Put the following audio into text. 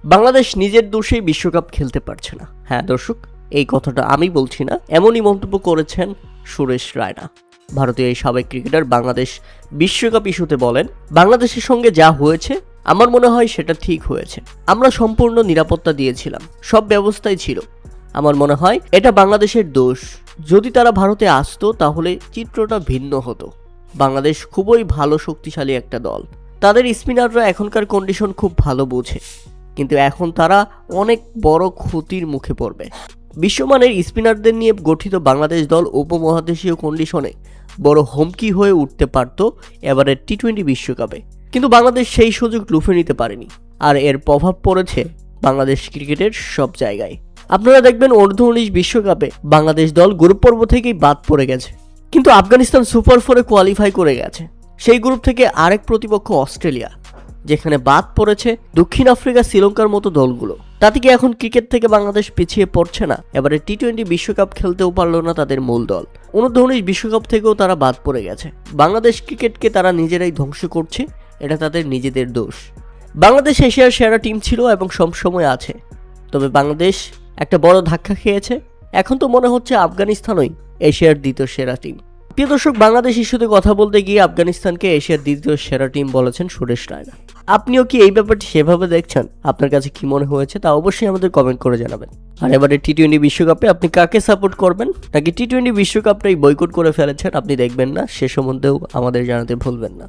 বাংলাদেশ নিজের দোষেই বিশ্বকাপ খেলতে পারছে না। হ্যাঁ দর্শক, এই কথাটা আমি বলছি না, এমনই মন্তব্য করেছেন সুরেশ রায়না। ভারতীয় এই সাবেক ক্রিকেটার বাংলাদেশ বিশ্বকাপ ইস্যুতে বলেন, বাংলাদেশের সঙ্গে যা হয়েছে আমার মনে হয় সেটা ঠিক হয়েছে। আমরা সম্পূর্ণ নিরাপত্তা দিয়েছিলাম, সব ব্যবস্থাই ছিল। আমার মনে হয় এটা বাংলাদেশের দোষ। যদি তারা ভারতে আসতো তাহলে চিত্রটা ভিন্ন হতো। বাংলাদেশ খুবই ভালো শক্তিশালী একটা দল, তাদের স্পিনাররা এখনকার কন্ডিশন খুব ভালো বোঝে, কিন্তু এখন তারা অনেক বড় ক্ষতির মুখে পড়বে। বিশ্বমানের স্পিনারদের নিয়ে গঠিত বাংলাদেশ দল উপমহাদেশীয় কন্ডিশনে বড় হুমকি হয়ে উঠতে পারত এবারের টি-20 বিশ্বকাপে, কিন্তু বাংলাদেশ সেই সুযোগ লুফে নিতে পারেনি। আর এর প্রভাব পড়েছে বাংলাদেশ ক্রিকেটের সব জায়গায়। আপনারা দেখবেন অনূর্ধ্ব-19 বিশ্বকাপে বাংলাদেশ দল গ্রুপ পর্ব থেকেই বাদ পড়ে গেছে, কিন্তু আফগানিস্তান সুপার 4-এ কোয়ালিফাই করে গেছে। সেই গ্রুপ থেকে আরেক প্রতিপক্ষ অস্ট্রেলিয়া, যেখানে বাদ পড়েছে দক্ষিণ আফ্রিকা, শ্রীলঙ্কার মতো দলগুলো। তাতে কি এখন ক্রিকেট থেকে বাংলাদেশ পিছিয়ে পড়ছে না? এবারে টি-20 বিশ্বকাপ খেলতেও পারল না তাদের মূল দল। অনূর্ধ্ব-19 বিশ্বকাপ থেকেও তারা বাদ পড়ে গেছে। বাংলাদেশ ক্রিকেটকে তারা নিজেরাই ধ্বংস করছে, এটা তাদের নিজেদের দোষ। বাংলাদেশ এশিয়ার সেরা টিম ছিল এবং সবসময় আছে, তবে বাংলাদেশ একটা বড় ধাক্কা খেয়েছে। এখন তো মনে হচ্ছে আফগানিস্তানই এশিয়ার দ্বিতীয় সেরা টিম। প্রিয় দর্শক, বাংলাদেশ ইস্যুতে কথা বলতে গিয়ে আফগানিস্তানকে এশিয়ার দ্বিতীয় সেরা টিম বলেছেন সুরেশ রায়না। আপনিও কি এই ব্যাপারটি সেভাবে দেখছেন? আপনার কাছে কি মনে হয়েছে তা অবশ্যই আমাদের কমেন্ট করে জানাবেন। আর এবারে টি-20 বিশ্বকাপে আপনি কাকে সাপোর্ট করবেন, নাকি টি-20 বিশ্বকাপটাই বয়কট করে ফেলেছেন আপনি দেখবেন না, সে সম্বন্ধেও আমাদের জানাতে ভুলবেন না।